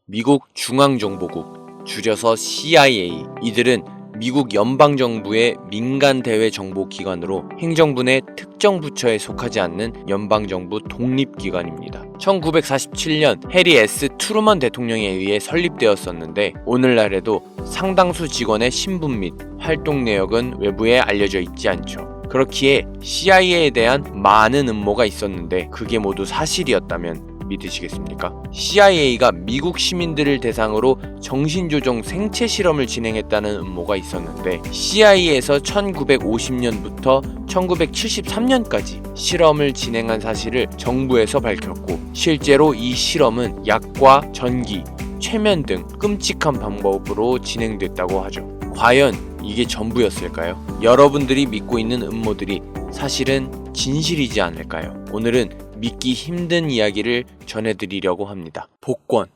미국 중앙정보국, 줄여서 CIA. 이들은 미국 연방정부의 민간 대외 정보 기관으로 행정부 내 특정 부처에 속하지 않는 연방정부 독립기관입니다. 1947년 해리 S. 트루먼 대통령에 의해 설립되었었는데 오늘날에도 상당수 직원의 신분 및 활동 내역은 외부에 알려져 있지 않죠. 그렇기에 CIA에 대한 많은 음모가 있었는데 그게 모두 사실이었다면 믿으시겠습니까? CIA가 미국 시민들을 대상으로 정신조종 생체 실험을 진행했다는 음모가 있었는데 CIA에서 1950년부터 1973년까지 실험을 진행한 사실을 정부에서 밝혔고 실제로 이 실험은 약과 전기, 최면 등 끔찍한 방법으로 진행됐다고 하죠. 과연 이게 전부였을까요? 여러분들이 믿고 있는 음모들이 사실은 진실이지 않을까요? 오늘은 믿기 힘든 이야기를 전해드리려고 합니다. 복권.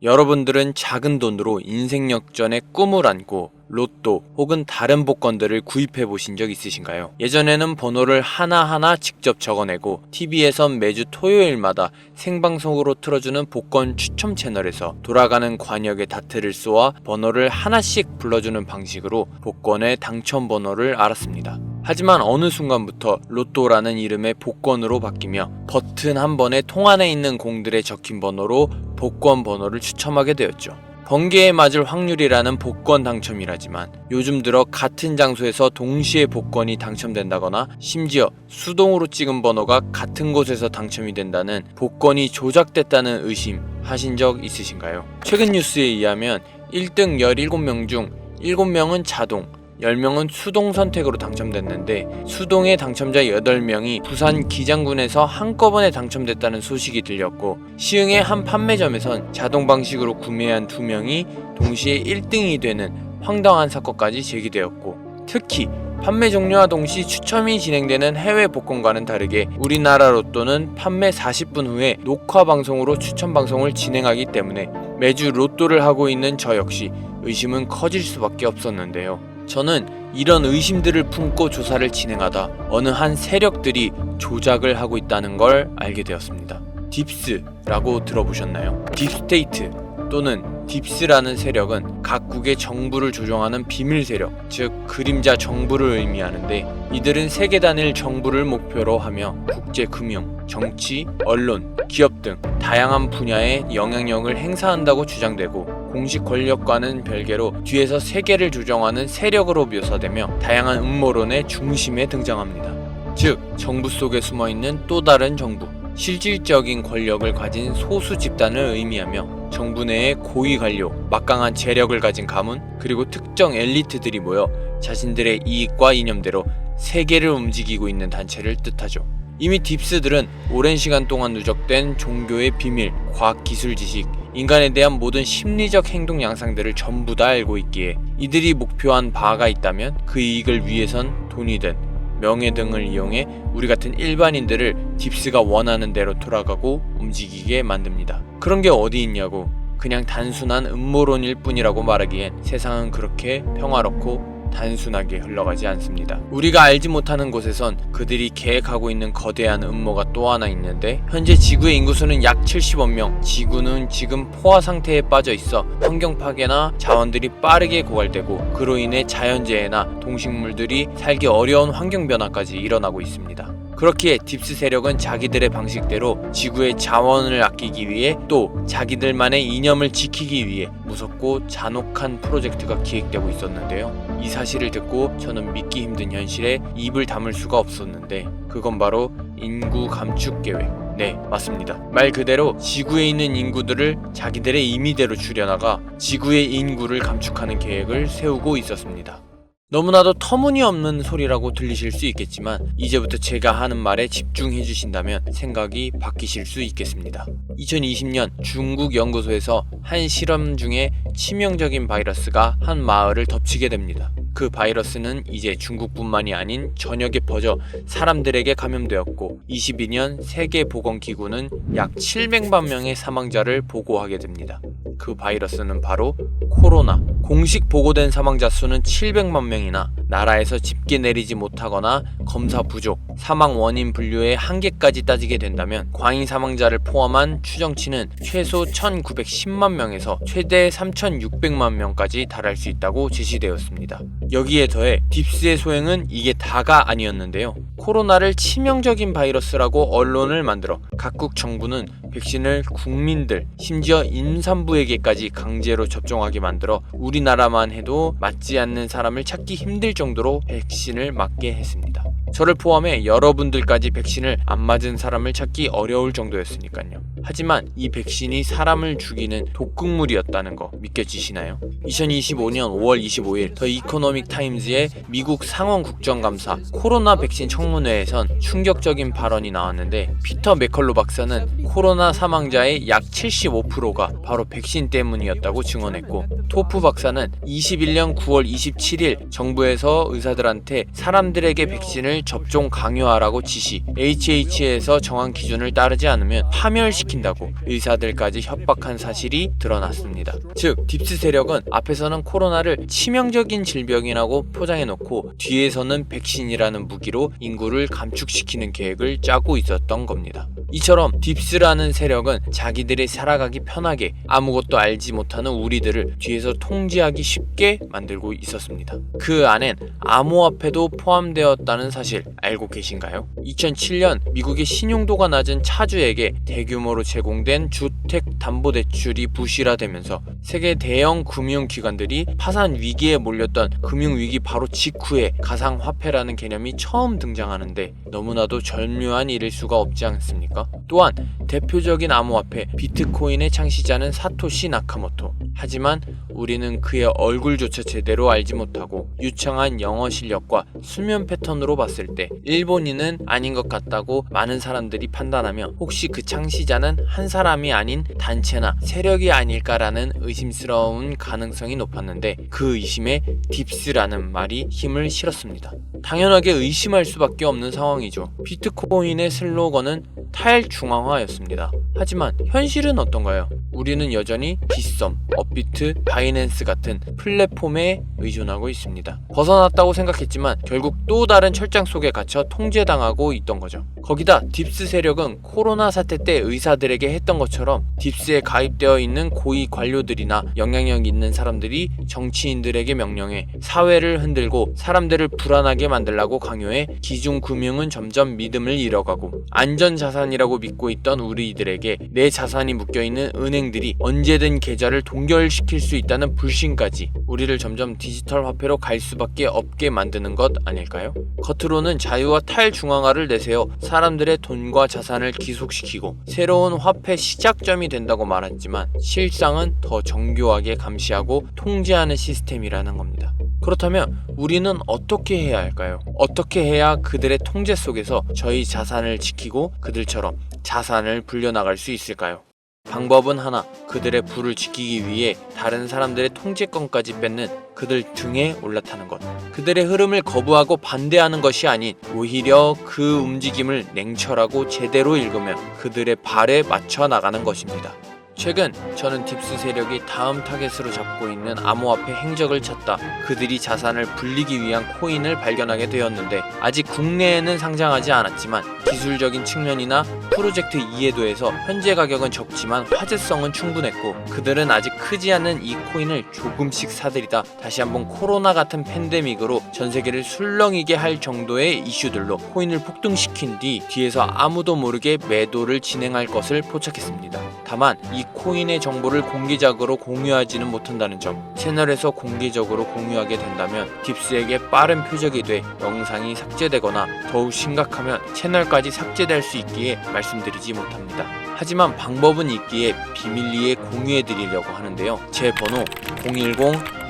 여러분들은 작은 돈으로 인생 역전의 꿈을 안고 로또 혹은 다른 복권들을 구입해 보신 적 있으신가요? 예전에는 번호를 하나하나 직접 적어내고 TV에선 매주 토요일마다 생방송으로 틀어주는 복권 추첨 채널에서 돌아가는 관역에 다트를 쏘아 번호를 하나씩 불러주는 방식으로 복권의 당첨 번호를 알았습니다. 하지만 어느 순간부터 로또라는 이름의 복권으로 바뀌며 버튼 한 번에 통 안에 있는 공들에 적힌 번호로 복권 번호를 추첨하게 되었죠. 번개에 맞을 확률이라는 복권 당첨이라지만 요즘 들어 같은 장소에서 동시에 복권이 당첨된다거나 심지어 수동으로 찍은 번호가 같은 곳에서 당첨이 된다는 복권이 조작됐다는 의심 하신 적 있으신가요? 최근 뉴스에 의하면 1등 17명 중 7명은 자동, 10명은 수동 선택으로 당첨됐는데 수동의 당첨자 8명이 부산 기장군에서 한꺼번에 당첨됐다는 소식이 들렸고 시흥의 한 판매점에선 자동 방식으로 구매한 2명이 동시에 1등이 되는 황당한 사건까지 제기되었고 특히 판매 종료와 동시 추첨이 진행되는 해외 복권과는 다르게 우리나라 로또는 판매 40분 후에 녹화 방송으로 추첨 방송을 진행하기 때문에 매주 로또를 하고 있는 저 역시 의심은 커질 수밖에 없었는데요. 저는 이런 의심들을 품고 조사를 진행하다 어느 한 세력들이 조작을 하고 있다는 걸 알게 되었습니다. 딥스라고 들어보셨나요? 딥스테이트 또는 딥스라는 세력은 각국의 정부를 조종하는 비밀 세력, 즉 그림자 정부를 의미하는데 이들은 세계 단일 정부를 목표로 하며 국제 금융, 정치, 언론, 기업 등 다양한 분야에 영향력을 행사한다고 주장되고 공식 권력과는 별개로 뒤에서 세계를 조정하는 세력으로 묘사되며 다양한 음모론의 중심에 등장합니다. 즉 정부 속에 숨어있는 또 다른 정부, 실질적인 권력을 가진 소수 집단을 의미하며 정부 내의 고위 관료, 막강한 재력을 가진 가문, 그리고 특정 엘리트들이 모여 자신들의 이익과 이념대로 세계를 움직이고 있는 단체를 뜻하죠. 이미 딥스들은 오랜 시간 동안 누적된 종교의 비밀, 과학기술 지식, 인간에 대한 모든 심리적 행동 양상들을 전부 다 알고 있기에 이들이 목표한 바가 있다면 그 이익을 위해선 돈이든 명예 등을 이용해 우리 같은 일반인들을 딥스가 원하는 대로 돌아가고 움직이게 만듭니다. 그런 게 어디 있냐고 그냥 단순한 음모론일 뿐이라고 말하기엔 세상은 그렇게 평화롭고 단순하게 흘러가지 않습니다. 우리가 알지 못하는 곳에선 그들이 계획하고 있는 거대한 음모가 또 하나 있는데 현재 지구의 인구수는 약 70억 명, 지구는 지금 포화 상태에 빠져 있어 환경 파괴나 자원들이 빠르게 고갈되고 그로 인해 자연재해나 동식물들이 살기 어려운 환경 변화까지 일어나고 있습니다. 그렇기에 딥스 세력은 자기들의 방식대로 지구의 자원을 아끼기 위해 또 자기들만의 이념을 지키기 위해 무섭고 잔혹한 프로젝트가 기획되고 있었는데요. 이 사실을 듣고 저는 믿기 힘든 현실에 입을 다물 수가 없었는데 그건 바로 인구 감축 계획. 네, 맞습니다. 말 그대로 지구에 있는 인구들을 자기들의 임의대로 줄여나가 지구의 인구를 감축하는 계획을 세우고 있었습니다. 너무나도 터무니없는 소리라고 들리실 수 있겠지만 이제부터 제가 하는 말에 집중해 주신다면 생각이 바뀌실 수 있겠습니다. 2020년 중국 연구소에서 한 실험 중에 치명적인 바이러스가 한 마을을 덮치게 됩니다. 그 바이러스는 이제 중국뿐만이 아닌 전역에 퍼져 사람들에게 감염되었고 22년 세계보건기구는 약 700만 명의 사망자를 보고하게 됩니다. 그 바이러스는 바로 코로나. 공식 보고된 사망자 수는 700만 명이나 나라에서 집계 내리지 못하거나 검사 부족, 사망 원인 분류의 한계까지 따지게 된다면 과잉 사망자를 포함한 추정치는 최소 1910만 명에서 최대 3600만 명까지 달할 수 있다고 제시되었습니다. 여기에 더해 딥스의 소행은 이게 다가 아니었는데요. 코로나를 치명적인 바이러스라고 언론을 만들어 각국 정부는 백신을 국민들, 심지어 임산부에게까지 강제로 접종하게 만들어 우리나라만 해도 맞지 않는 사람을 찾기 힘들 정도로 백신을 맞게 했습니다. 저를 포함해 여러분들까지 백신을 안 맞은 사람을 찾기 어려울 정도였으니까요. 하지만 이 백신이 사람을 죽이는 독극물이었다는 거 믿겨지시나요? 2025년 5월 25일 더 이코노믹 타임즈의 미국 상원 국정감사 코로나 백신 청문회에선 충격적인 발언이 나왔는데, 피터 맥컬로 박사는 코로나 사망자의 약 75%가 바로 백신 때문이었다고 증언했고, 토프 박사는 21년 9월 27일 정부에서 의사들한테 사람들에게 백신을 접종 강요하라고 지시, HH에서 정한 기준을 따르지 않으면 파멸시킨다고 의사들까지 협박한 사실이 드러났습니다. 즉, 딥스 세력은 앞에서는 코로나를 치명적인 질병이라고 포장해놓고 뒤에서는 백신이라는 무기로 인구를 감축시키는 계획을 짜고 있었던 겁니다. 이처럼 딥스라는 세력은 자기들이 살아가기 편하게 아무것도 알지 못하는 우리들을 뒤에서 통제하기 쉽게 만들고 있었습니다. 그 안엔 암호화폐도 포함되었다는 사실 알고 계신가요? 2007년 미국의 신용도가 낮은 차주에게 대규모로 제공된 주택담보대출이 부실화되면서 세계 대형 금융기관들이 파산 위기에 몰렸던 금융위기 바로 직후에 가상화폐라는 개념이 처음 등장하는데 너무나도 절묘한 일일 수가 없지 않습니까? 또한 대표적인 암호화폐 비트코인의 창시자는 사토시 나카모토. 하지만 우리는 그의 얼굴조차 제대로 알지 못하고 유창한 영어 실력과 수면 패턴으로 봤을 때 일본인은 아닌 것 같다고 많은 사람들이 판단하며 혹시 그 창시자는 한 사람이 아닌 단체나 세력이 아닐까라는 의심스러운 가능성이 높았는데, 그 의심에 딥스라는 말이 힘을 실었습니다. 당연하게 의심할 수밖에 없는 상황이죠. 비트코인의 슬로건은 탈중앙화였습니다. 하지만 현실은 어떤가요? 우리는 여전히 빗썸, 업비트, 바이낸스 같은 플랫폼에 의존하고 있습니다. 벗어났다고 생각했지만 결국 또 다른 철장 속에 갇혀 통제당하고 있던 거죠. 거기다 딥스 세력은 코로나 사태 때 의사들에게 했던 것처럼 딥스에 가입되어 있는 고위 관료들이나 영향력 있는 사람들이 정치인들에게 명령해 사회를 흔들고 사람들을 불안하게 만들라고 강요해 기중금융은 점점 믿음을 잃어가고, 안전자산이라고 믿고 있던 우리들에게 내 자산이 묶여있는 은행들이 언제든 계좌를 동결시킬 수 있다는 불신까지 우리를 점점 디지털 화폐로 갈 수밖에 없게 만드는 것 아닐까요? 겉으로는 자유와 탈중앙화를 내세워 사람들의 돈과 자산을 기속시키고 새로운 화폐 시작점이 된다고 말했지만 실상은 더 정교하게 감시하고 통제하는 시스템이라는 겁니다. 그렇다면 우리는 어떻게 해야 할까요? 어떻게 해야 그들의 통제 속에서 저희 자산을 지키고 그들처럼 자산을 불려나갈 수 있을까요? 방법은 하나, 그들의 부를 지키기 위해 다른 사람들의 통제권까지 뺏는 그들 등에 올라타는 것. 그들의 흐름을 거부하고 반대하는 것이 아닌 오히려 그 움직임을 냉철하고 제대로 읽으며 그들의 발에 맞춰 나가는 것입니다. 최근 저는 딥스 세력이 다음 타겟으로 잡고 있는 암호화폐 행적을 찾다 그들이 자산을 불리기 위한 코인을 발견하게 되었는데, 아직 국내에는 상장하지 않았지만 기술적인 측면이나 프로젝트 이해도에서 현재 가격은 적지만 화제성은 충분했고, 그들은 아직 크지 않은 이 코인을 조금씩 사들이다 다시 한번 코로나 같은 팬데믹으로 전세계를 술렁이게 할 정도의 이슈들로 코인을 폭등시킨 뒤 뒤에서 아무도 모르게 매도를 진행할 것을 포착했습니다. 다만 이 코인의 정보를 공개적으로 공유하지는 못한다는 점, 채널에서 공개적으로 공유하게 된다면 딥스에게 빠른 표적이 돼 영상이 삭제되거나 더욱 심각하면 채널까지 삭제될 수 있기에 말씀드리지 못합니다. 하지만 방법은 있기에 비밀리에 공유해드리려고 하는데요. 제 번호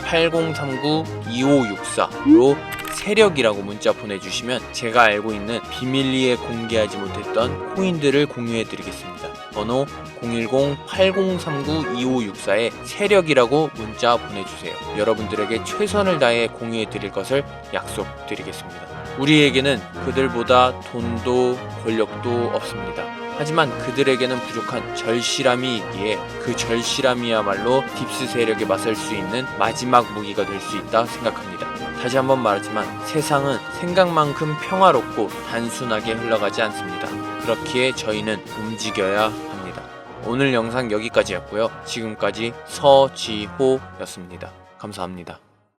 010-8039-2564로 세력이라고 문자 보내주시면 제가 알고 있는 비밀리에 공개하지 못했던 코인들을 공유해드리겠습니다. 번호 010-8039-2564에 세력이라고 문자 보내주세요. 여러분들에게 최선을 다해 공유해드릴 것을 약속드리겠습니다. 우리에게는 그들보다 돈도 권력도 없습니다. 하지만 그들에게는 부족한 절실함이 있기에 그 절실함이야말로 딥스 세력에 맞설 수 있는 마지막 무기가 될 수 있다 생각합니다. 다시 한번 말하지만 세상은 생각만큼 평화롭고 단순하게 흘러가지 않습니다. 그렇기에 저희는 움직여야 합니다. 오늘 영상 여기까지였고요. 지금까지 서지호였습니다. 감사합니다.